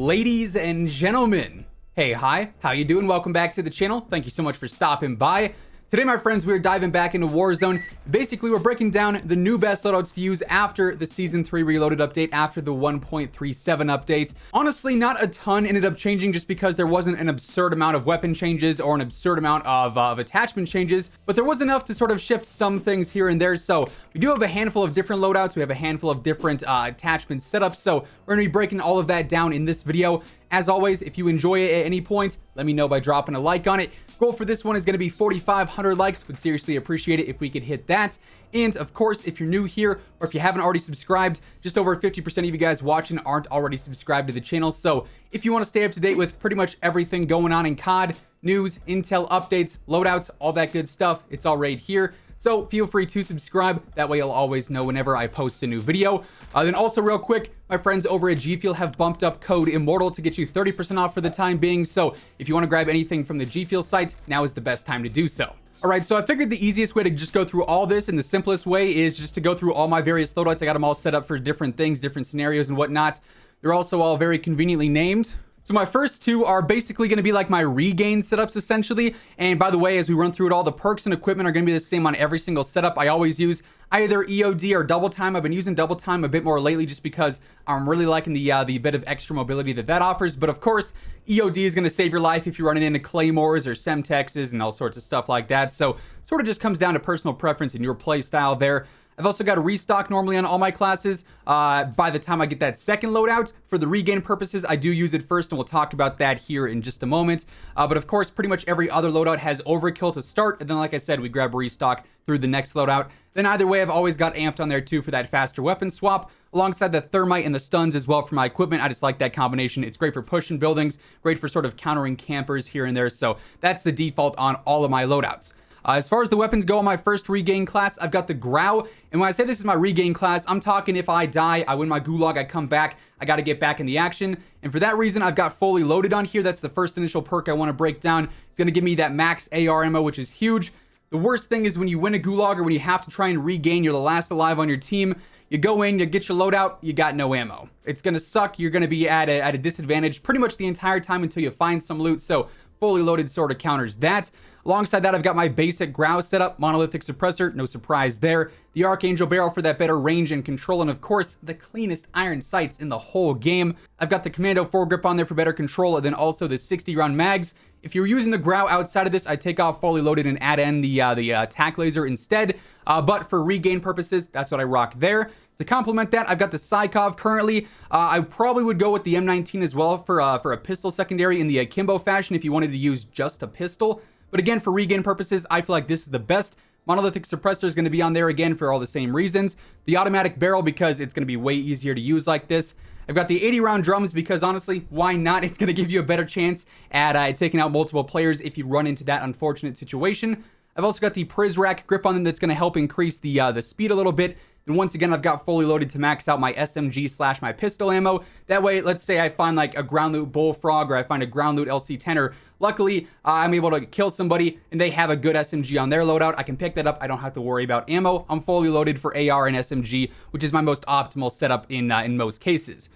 Ladies and gentlemen, hey, hi, how you doing? Welcome back to the channel. Thank you so much for stopping by. Today, my friends, we're diving back into Warzone. Basically, we're breaking down the new best loadouts to use after the Season 3 Reloaded update, after the 1.37 update. Honestly, not a ton ended up changing just because there wasn't an absurd amount of weapon changes or an absurd amount of attachment changes, but there was enough to sort of shift some things here and there. So we do have a handful of different loadouts. We have a handful of different attachment setups. So we're going to be breaking all of that down in this video. As always, if you enjoy it at any point, let me know by dropping a like on it. Goal for this one is going to be 4,500 likes. Would seriously appreciate it if we could hit that. And of course, if you're new here or if you haven't already subscribed, just over 50% of you guys watching aren't already subscribed to the channel. So if you want to stay up to date with pretty much everything going on in COD, news, intel, updates, loadouts, all that good stuff, it's all right here. So feel free to subscribe. That way you'll always know whenever I post a new video. Then also real quick, my friends over at G Fuel have bumped up code Immortal to get you 30% off for the time being. So if you want to grab anything from the G Fuel site, now is the best time to do so. All right, so I figured the easiest way to just go through all this and the simplest way is just to go through all my various loadouts. I got them all set up for different things, different scenarios and whatnot. They're also all very conveniently named. So my first two are basically going to be like my regain setups essentially. And by the way, as we run through it all, the perks and equipment are going to be the same on every single setup. I always use either EOD or double time. I've been using double time a bit more lately just because I'm really liking the bit of extra mobility that offers. But of course, EOD is going to save your life if you're running into claymores or semtexes and all sorts of stuff like that. So sort of just comes down to personal preference and your play style there. I've also got a restock normally on all my classes. By the time I get that second loadout, for the regain purposes, I do use it first, and we'll talk about that here in just a moment. But of course, pretty much every other loadout has overkill to start, and then like I said, we grab restock through the next loadout. Then either way, I've always got amped on there too for that faster weapon swap, alongside the thermite and the stuns as well for my equipment. I just like that combination. It's great for pushing buildings, great for sort of countering campers here and there. So that's the default on all of my loadouts. As far as the weapons go on my first regain class, I've got the Grau. And when I say this is my regain class, I'm talking if I die, I win my gulag, I come back, I got to get back in the action. And for that reason, I've got fully loaded on here. That's the first initial perk I want to break down. It's going to give me that max AR ammo, which is huge. The worst thing is when you win a gulag or when you have to try and regain, you're the last alive on your team. You go in, you get your loadout, you got no ammo. It's going to suck. You're going to be at a disadvantage pretty much the entire time until you find some loot. So fully loaded sort of counters that. Alongside that, I've got my basic Grau setup, monolithic suppressor, no surprise there. The Archangel barrel for that better range and control, and of course, the cleanest iron sights in the whole game. I've got the Commando foregrip on there for better control, and then also the 60-round mags. If you're using the Grau outside of this, I take off fully loaded and add in the attack laser instead. But for regain purposes, that's what I rock there. To complement that, I've got the Psychov currently. I probably would go with the M19 as well for a pistol secondary in the akimbo fashion if you wanted to use just a pistol. But again, for regain purposes, I feel like this is the best. Monolithic suppressor is going to be on there again for all the same reasons. The automatic barrel because it's going to be way easier to use like this. I've got the 80-round drums because honestly, why not? It's going to give you a better chance at taking out multiple players if you run into that unfortunate situation. I've also got the Prizrak grip on them that's going to help increase the speed a little bit. And once again, I've got fully loaded to max out my SMG / my pistol ammo. That way, let's say I find like a ground loot bullfrog or I find a ground loot LC-10er. Luckily, I'm able to kill somebody and they have a good SMG on their loadout. I can pick that up. I don't have to worry about ammo. I'm fully loaded for AR and SMG, which is my most optimal setup in most cases.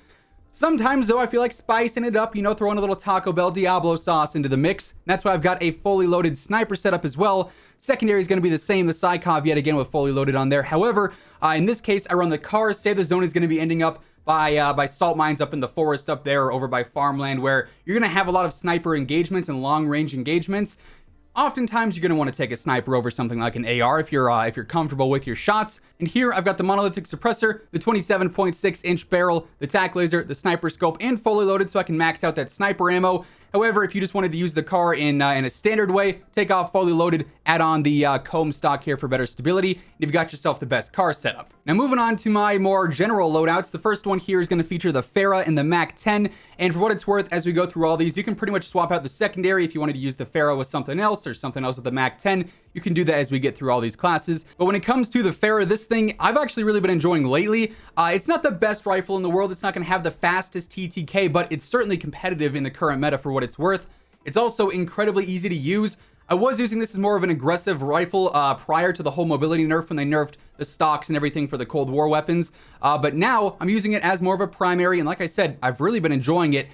Sometimes, though, I feel like spicing it up, you know, throwing a little Taco Bell Diablo sauce into the mix. That's why I've got a fully loaded sniper setup as well. Secondary is going to be the same, the Psychov yet again with fully loaded on there. However, in this case, I run the car. Say the zone is going to be ending up by salt mines up in the forest up there or over by farmland where you're going to have a lot of sniper engagements and long range engagements. Oftentimes, you're going to want to take a sniper over something like an AR if you're comfortable with your shots. And here, I've got the monolithic suppressor, the 27.6-inch barrel, the tac laser, the sniper scope, and fully loaded so I can max out that sniper ammo. However, if you just wanted to use the car in a standard way, take off fully loaded, add on the comb stock here for better stability, and you've got yourself the best car setup. Now moving on to my more general loadouts, the first one here is going to feature the Farah and the MAC-10, and for what it's worth, as we go through all these, you can pretty much swap out the secondary if you wanted to use the Farah with something else or something else with the MAC-10. You can do that as we get through all these classes. But when it comes to the Farah, this thing I've actually really been enjoying lately. It's not the best rifle in the world. It's not going to have the fastest TTK, but it's certainly competitive in the current meta for what it's worth. It's also incredibly easy to use. I was using this as more of an aggressive rifle prior to the whole mobility nerf when they nerfed the stocks and everything for the Cold War weapons. But now I'm using it as more of a primary, and like I said, I've really been enjoying it.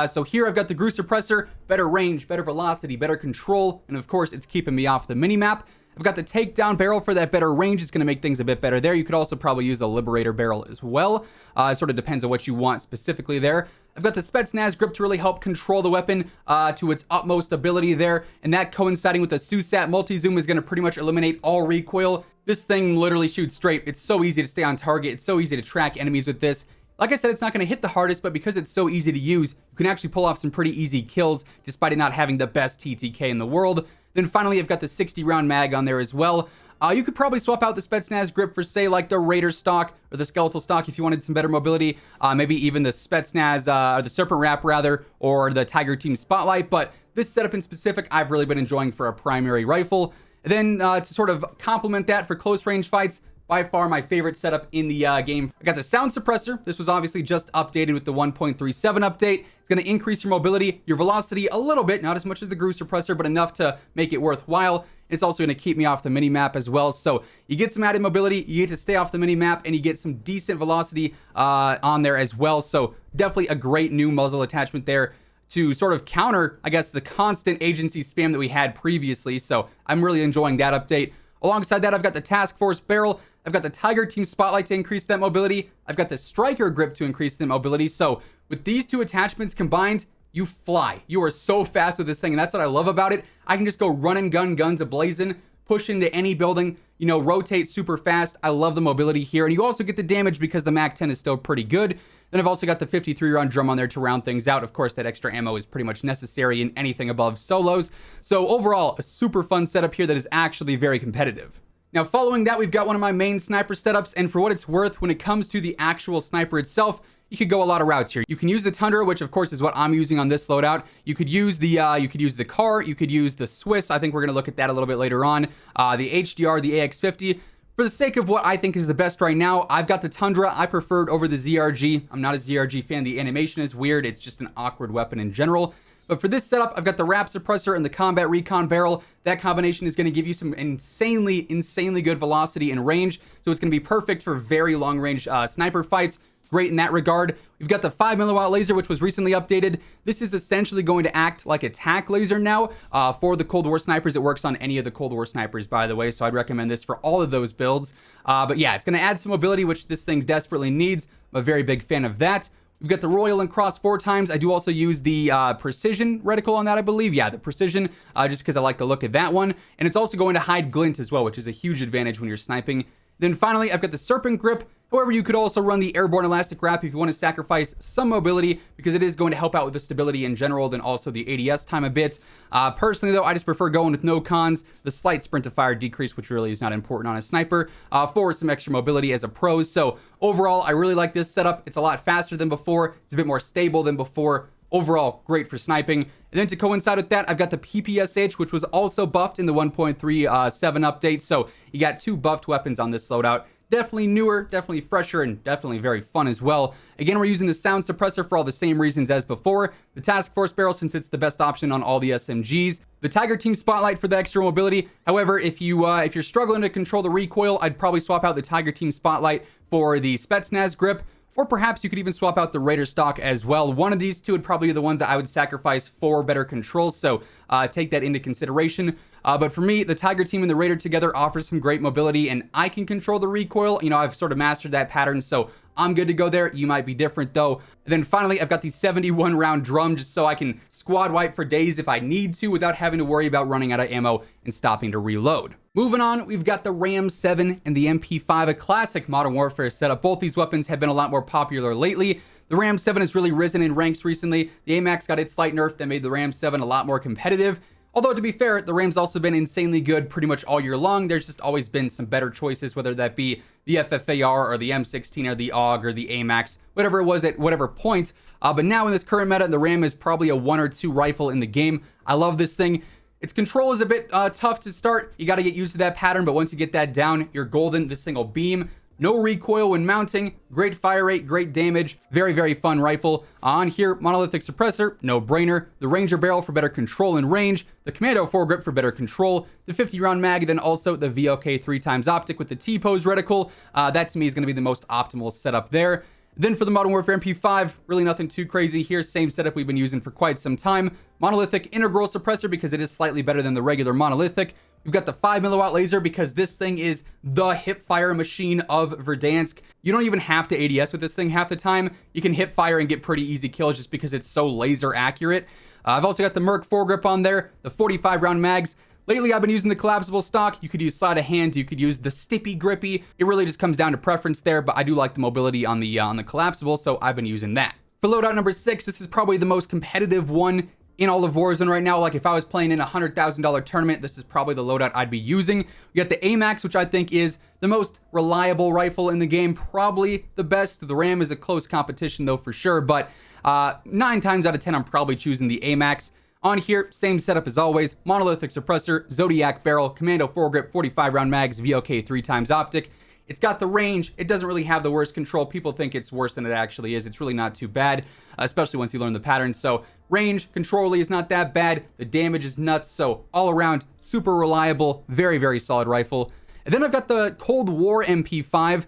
So here I've got the Grew Suppressor, better range, better velocity, better control, and of course it's keeping me off the minimap. I've got the takedown barrel for that better range. It's going to make things a bit better there. You could also probably use a Liberator barrel as well. It sort of depends on what you want specifically there. I've got the Spetsnaz grip to really help control the weapon to its utmost ability there. And that coinciding with the SUSAT multi-zoom is going to pretty much eliminate all recoil. This thing literally shoots straight. It's so easy to stay on target. It's so easy to track enemies with this. Like I said, it's not going to hit the hardest, but because it's so easy to use, you can actually pull off some pretty easy kills despite it not having the best TTK in the world. Then finally, I've got the 60-round mag on there as well. You could probably swap out the Spetsnaz grip for, say, like the Raider stock or the Skeletal stock if you wanted some better mobility. Maybe even the Spetsnaz, or the Serpent Wrap, rather, or the Tiger Team Spotlight. But this setup in specific, I've really been enjoying for a primary rifle. And then to sort of complement that for close range fights, by far my favorite setup in the game. I got the sound suppressor. This was obviously just updated with the 1.37 update. It's going to increase your mobility, your velocity a little bit, not as much as the Grew Suppressor, but enough to make it worthwhile. It's also going to keep me off the mini-map as well. So you get some added mobility, you get to stay off the mini-map, and you get some decent velocity on there as well. So definitely a great new muzzle attachment there to sort of counter, I guess, the constant agency spam that we had previously. So I'm really enjoying that update. Alongside that, I've got the Task Force barrel. I've got the Tiger Team Spotlight to increase that mobility. I've got the Striker grip to increase the mobility. So with these two attachments combined, you fly. You are so fast with this thing, and that's what I love about it. I can just go run and gun, guns a-blazing, push into any building, you know, rotate super fast. I love the mobility here, and you also get the damage because the MAC-10 is still pretty good. Then I've also got the 53-round drum on there to round things out. Of course, that extra ammo is pretty much necessary in anything above solos. So overall, a super fun setup here that is actually very competitive. Now, following that, we've got one of my main sniper setups, and for what it's worth, when it comes to the actual sniper itself, you could go a lot of routes here. You can use the Tundra, which of course is what I'm using on this loadout. You could use the car, you could use the Swiss. I think we're gonna look at that a little bit later on. The HDR, the AX50. For the sake of what I think is the best right now, I've got the Tundra. I preferred over the ZRG. I'm not a ZRG fan. The animation is weird. It's just an awkward weapon in general. But for this setup, I've got the Wrap Suppressor and the Combat Recon Barrel. That combination is going to give you some insanely good velocity and range. So it's going to be perfect for very long range sniper fights. Great in that regard. We've got the 5 milliwatt laser, which was recently updated. This is essentially going to act like a tac laser now for the Cold War snipers. It works on any of the Cold War snipers, by the way, so I'd recommend this for all of those builds. But yeah, it's going to add some mobility, which this thing desperately needs. I'm a very big fan of that. We've got the Royal and Cross 4 times. I do also use the Precision reticle on that, I believe. Yeah, the Precision, just because I like the look of that one. And it's also going to hide glint as well, which is a huge advantage when you're sniping. Then finally, I've got the Serpent Grip. However, you could also run the Airborne Elastic Wrap if you want to sacrifice some mobility, because it is going to help out with the stability in general, then also the ADS time a bit. Personally, though, I just prefer going with no cons, the slight sprint to fire decrease, which really is not important on a sniper, for some extra mobility as a pro. So overall, I really like this setup. It's a lot faster than before. It's a bit more stable than before. Overall, great for sniping. And then to coincide with that, I've got the PPSH, which was also buffed in the 1.37 update. So you got two buffed weapons on this loadout. Definitely newer, definitely fresher, and definitely very fun as well. Again, we're using the sound suppressor for all the same reasons as before. The Task Force barrel, since it's the best option on all the SMGs. The Tiger Team Spotlight for the extra mobility. However, if you're struggling to control the recoil, I'd probably swap out the Tiger Team Spotlight for the Spetsnaz grip. Or perhaps you could even swap out the Raider stock as well. One of these two would probably be the ones that I would sacrifice for better control, so take that into consideration. But for me, the Tiger Team and the Raider together offers some great mobility, and I can control the recoil. You know, I've sort of mastered that pattern, so I'm good to go there. You might be different, though. And then finally, I've got the 71-round drum, just so I can squad wipe for days if I need to without having to worry about running out of ammo and stopping to reload. Moving on, we've got the Ram 7 and the MP5, a classic Modern Warfare setup. Both these weapons have been a lot more popular lately. The Ram 7 has really risen in ranks recently. The AMAX got its slight nerf that made the Ram 7 a lot more competitive. Although, to be fair, the Ram's also been insanely good pretty much all year long. There's just always been some better choices, whether that be the FFAR or the M16 or the AUG or the AMAX, whatever it was at whatever point. But now in this current meta, the Ram is probably a 1 or 2 rifle in the game. I love this thing. Its control is a bit tough to start. You got to get used to that pattern, but once you get that down, you're golden. This thing will beam. No recoil when mounting, great fire rate, great damage, very, very fun rifle. On here, monolithic suppressor, no brainer. The Ranger barrel for better control and range, the Commando foregrip for better control, the 50 round mag, then also the VOK 3x optic with the T-pose reticle. That to me is going to be the most optimal setup there. Then for the Modern Warfare MP5, really nothing too crazy here. Same setup we've been using for quite some time. Monolithic integral suppressor because it is slightly better than the regular monolithic. We've got the 5 milliwatt laser because this thing is the hip fire machine of Verdansk. You don't even have to ADS with this thing half the time. You can hip fire and get pretty easy kills just because it's so laser accurate. I've also got the Merc foregrip on there, the 45 round mags. Lately, I've been using the collapsible stock. You could use sleight of hand. You could use the stippy grippy. It really just comes down to preference there, but I do like the mobility on the collapsible, so I've been using that. For loadout number 6, this is probably the most competitive one in all of Warzone right now. Like if I was playing in a $100,000 tournament, this is probably the loadout I'd be using. We got the AMAX, which I think is the most reliable rifle in the game, probably the best. The RAM is a close competition though for sure, but 9 times out of 10, I'm probably choosing the AMAX. On here, same setup as always, monolithic suppressor, Zodiac barrel, Commando foregrip, 45 round mags, VOK 3x optic. It's got the range. It doesn't really have the worst control. People think it's worse than it actually is. It's really not too bad, especially once you learn the patterns. So range, control is not that bad. The damage is nuts. So all around, super reliable, very, very solid rifle. And then I've got the Cold War MP5.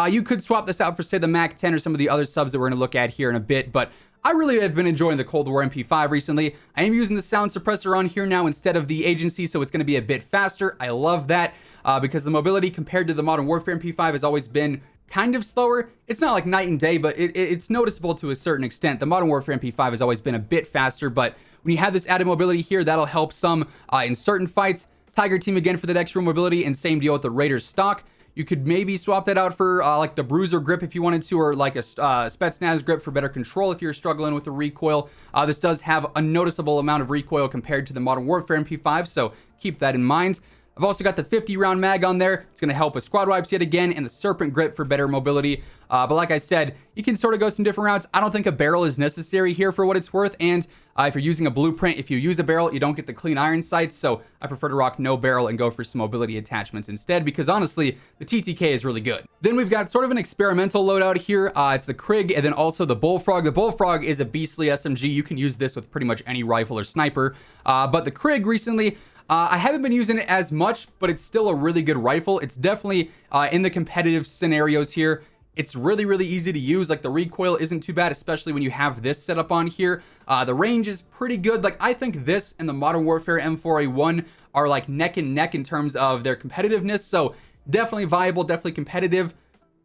You could swap this out for, say, the Mac 10 or some of the other subs that we're going to look at here in a bit, but I really have been enjoying the Cold War MP5 recently. I am using the sound suppressor on here now instead of the agency, so it's going to be a bit faster. I love that. Because the mobility compared to the Modern Warfare MP5 has always been kind of slower. It's not like night and day, but it's noticeable to a certain extent. The Modern Warfare MP5 has always been a bit faster, but when you have this added mobility here, that'll help some in certain fights. Tiger Team again for that extra mobility, and same deal with the Raiders stock. You could maybe swap that out for like the Bruiser grip if you wanted to, or like a Spetsnaz grip for better control if you're struggling with the recoil. This does have a noticeable amount of recoil compared to the Modern Warfare MP5, so keep that in mind. I've also got the 50 round mag on there. It's going to help with squad wipes yet again, and the Serpent grip for better mobility. But like I said, you can sort of go some different routes. I don't think a barrel is necessary here for what it's worth. And if you're using a blueprint, if you use a barrel, you don't get the clean iron sights. So I prefer to rock no barrel and go for some mobility attachments instead, because honestly, the TTK is really good. Then we've got sort of an experimental loadout here. It's the Krig and then also the Bullfrog. The Bullfrog is a beastly SMG. You can use this with pretty much any rifle or sniper. But the Krig recently, I haven't been using it as much, but it's still a really good rifle. It's definitely in the competitive scenarios here. It's really, really easy to use. Like the recoil isn't too bad, especially when you have this setup on here. The range is pretty good. Like I think this and the Modern Warfare M4A1 are like neck and neck in terms of their competitiveness. So definitely viable, definitely competitive.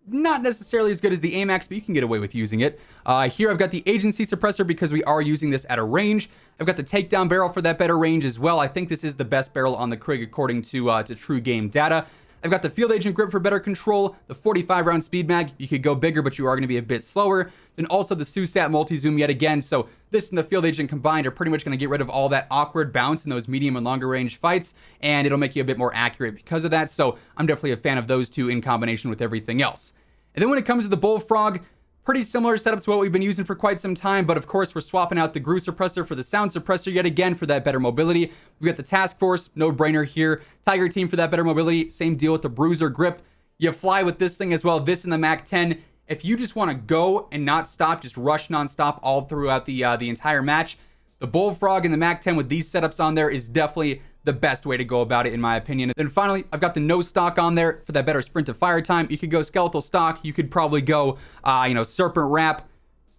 Not necessarily as good as the AMAX, but you can get away with using it. Here I've got the agency suppressor because we are using this at a range. I've got the takedown barrel for that better range as well. I think this is the best barrel on the Krig according to true game data. I've got the field agent grip for better control, the 45 round speed mag. You could go bigger, but you are going to be a bit slower. Then also the SUSAT multi-zoom yet again. So this and the field agent combined are pretty much going to get rid of all that awkward bounce in those medium and longer range fights, and it'll make you a bit more accurate because of that. So I'm definitely a fan of those two in combination with everything else. And then when it comes to the Bullfrog, pretty similar setup to what we've been using for quite some time, but of course we're swapping out the GRU suppressor for the sound suppressor yet again for that better mobility. We've got the Task Force, no brainer here. Tiger Team for that better mobility, same deal with the Bruiser grip. You fly with this thing as well, this and the Mac 10. If you just want to go and not stop, just rush nonstop all throughout the entire match, the Bullfrog and the Mac 10 with these setups on there is definitely the best way to go about it in my opinion. And then finally, I've got the no stock on there for that better sprint to fire time. You could go skeletal stock. You could probably go, Serpent wrap.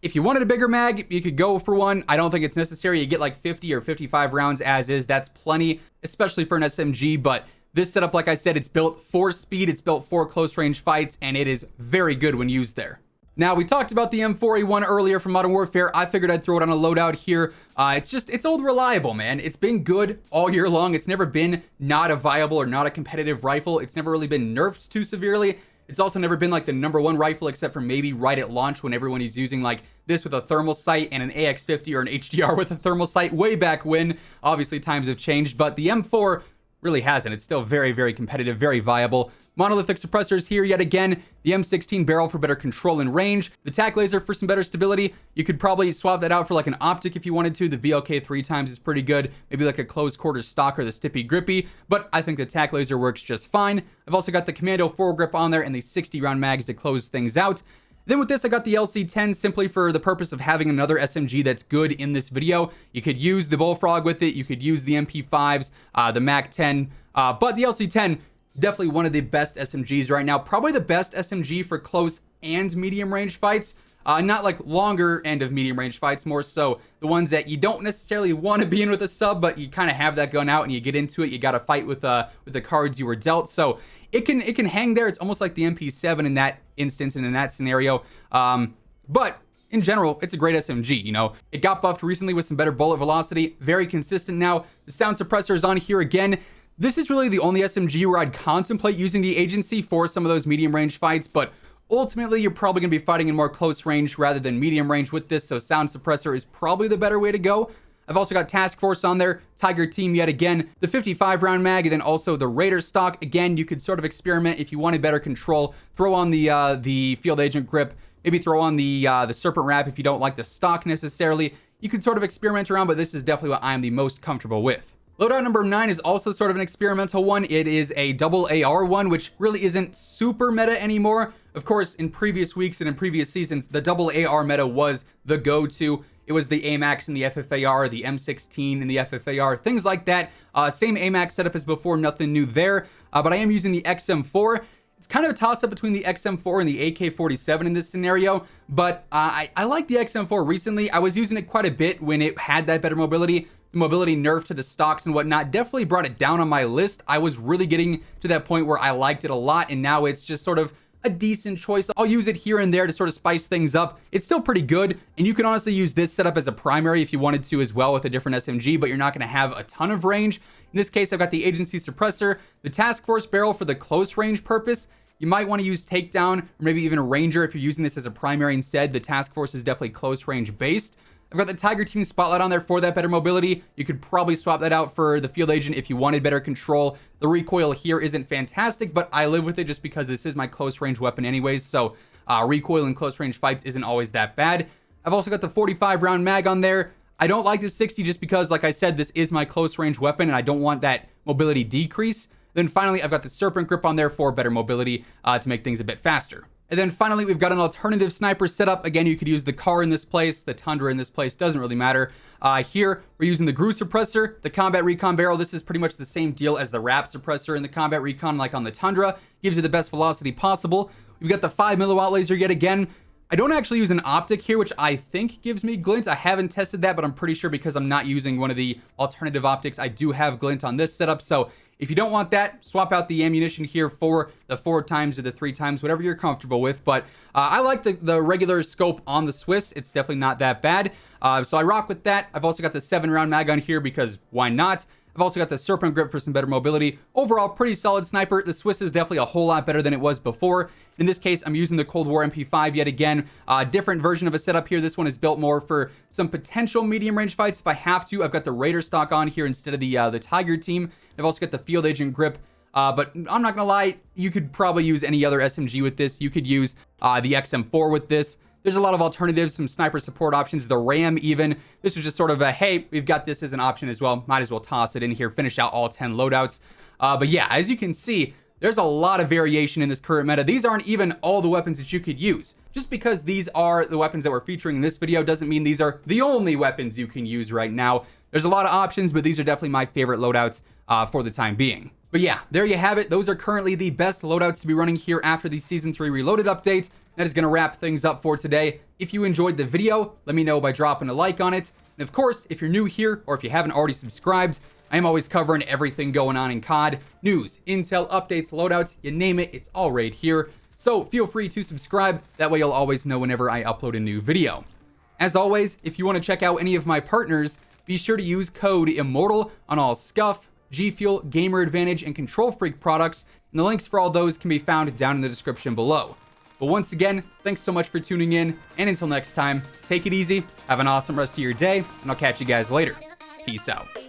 If you wanted a bigger mag, you could go for one. I don't think it's necessary. You get like 50 or 55 rounds as is. That's plenty, especially for an SMG. But this setup, like I said, it's built for speed. It's built for close range fights, and it is very good when used there. Now, we talked about the M4A1 earlier from Modern Warfare. I figured I'd throw it on a loadout here. It's old reliable, man. It's been good all year long. It's never been not a viable or not a competitive rifle. It's never really been nerfed too severely. It's also never been like the #1 rifle, except for maybe right at launch when everyone is using like this with a thermal sight and an AX50 or an HDR with a thermal sight way back when. Obviously, times have changed, but the M4 really hasn't. It's still very, very competitive, very viable. Monolithic suppressors here yet again. The M16 barrel for better control and range. The tac laser for some better stability. You could probably swap that out for like an optic if you wanted to. The VLK 3x is pretty good. Maybe like a close quarters stock or the Stippy Grippy. But I think the tac laser works just fine. I've also got the Commando foregrip on there and the 60 round mags to close things out. Then with this, I got the LC10 simply for the purpose of having another SMG that's good in this video. You could use the Bullfrog with it. You could use the MP5s, the MAC-10. But the LC10, definitely one of the best SMGs right now. Probably the best SMG for close and medium range fights. Not like longer end of medium range fights, more so the ones that you don't necessarily want to be in with a sub, but you kind of have that gun out and you get into it. You got to fight with the cards you were dealt. So it can hang there. It's almost like the MP7 in that instance and in that scenario. But in general, it's a great SMG, you know. It got buffed recently with some better bullet velocity. Very consistent now. The sound suppressor is on here again. This is really the only SMG where I'd contemplate using the agency for some of those medium range fights, but ultimately you're probably going to be fighting in more close range rather than medium range with this, so sound suppressor is probably the better way to go. I've also got Task Force on there, Tiger Team yet again, the 55 round mag, and then also the Raider stock. Again, you could sort of experiment if you wanted better control. Throw on the Field Agent grip, maybe throw on the Serpent Wrap if you don't like the stock necessarily. You could sort of experiment around, but this is definitely what I'm the most comfortable with. Loadout number 9 is also sort of an experimental one. It is a double AR one, which really isn't super meta anymore. Of course, in previous weeks and in previous seasons, the double AR meta was the go-to. It was the AMAX and the FFAR, the M16 and the FFAR, things like that. Same AMAX setup as before, nothing new there. But I am using the XM4. It's kind of a toss-up between the XM4 and the AK-47 in this scenario, but I like the XM4 recently. I was using it quite a bit when it had that better mobility. The mobility nerf to the stocks and whatnot definitely brought it down on my list. I was really getting to that point where I liked it a lot, and now it's just sort of a decent choice. I'll use it here and there to sort of spice things up. It's still pretty good, and you can honestly use this setup as a primary if you wanted to as well with a different SMG, but you're not going to have a ton of range. In this case, I've got the Agency Suppressor, the Task Force barrel for the close range purpose. You might want to use Takedown or maybe even a Ranger if you're using this as a primary instead. The Task Force is definitely close range based. I've got the Tiger Team Spotlight on there for that better mobility. You could probably swap that out for the Field Agent if you wanted better control. The recoil here isn't fantastic, but I live with it just because this is my close range weapon anyways, so recoil in close range fights isn't always that bad. I've also got the 45 round mag on there. I don't like the 60 just because, like I said, this is my close range weapon and I don't want that mobility decrease. Then finally, I've got the Serpent Grip on there for better mobility to make things a bit faster. And then finally, we've got an alternative sniper setup. Again, you could use the car in this place, the Tundra in this place, doesn't really matter. Here, we're using the GRU suppressor, the Combat Recon barrel. This is pretty much the same deal as the RAP suppressor in the Combat Recon, like on the Tundra. Gives you the best velocity possible. We've got the 5 milliwatt laser yet again. I don't actually use an optic here, which I think gives me glint. I haven't tested that, but I'm pretty sure because I'm not using one of the alternative optics, I do have glint on this setup. So if you don't want that, swap out the ammunition here for the 4x or the 3x, whatever you're comfortable with. But I like the regular scope on the Swiss. It's definitely not that bad. So I rock with that. I've also got the 7 round mag on here because why not? I've also got the Serpent Grip for some better mobility. Overall, pretty solid sniper. The Swiss is definitely a whole lot better than it was before. In this case, I'm using the Cold War MP5 yet again. Different version of a setup here. This one is built more for some potential medium range fights if I have to. I've got the Raider stock on here instead of the Tiger Team. I've also got the Field Agent grip. But I'm not gonna lie, you could probably use any other SMG with this. You could use the XM4 with this. There's a lot of alternatives, some sniper support options, the RAM even. This was just sort of a, hey, we've got this as an option as well. Might as well toss it in here, finish out all 10 loadouts. But yeah, as you can see, there's a lot of variation in this current meta. These aren't even all the weapons that you could use. Just because these are the weapons that we're featuring in this video doesn't mean these are the only weapons you can use right now. There's a lot of options, but these are definitely my favorite loadouts for the time being. But yeah, there you have it. Those are currently the best loadouts to be running here after the Season 3 Reloaded update. That is going to wrap things up for today. If you enjoyed the video, let me know by dropping a like on it. And of course, if you're new here or if you haven't already subscribed, I am always covering everything going on in COD. News, intel, updates, loadouts, you name it, it's all right here. So feel free to subscribe. That way you'll always know whenever I upload a new video. As always, if you want to check out any of my partners, be sure to use code IMMORTAL on all Scuff, G Fuel, Gamer Advantage, and Control Freak products. And the links for all those can be found down in the description below. But once again, thanks so much for tuning in, and until next time, take it easy, have an awesome rest of your day, and I'll catch you guys later. Peace out.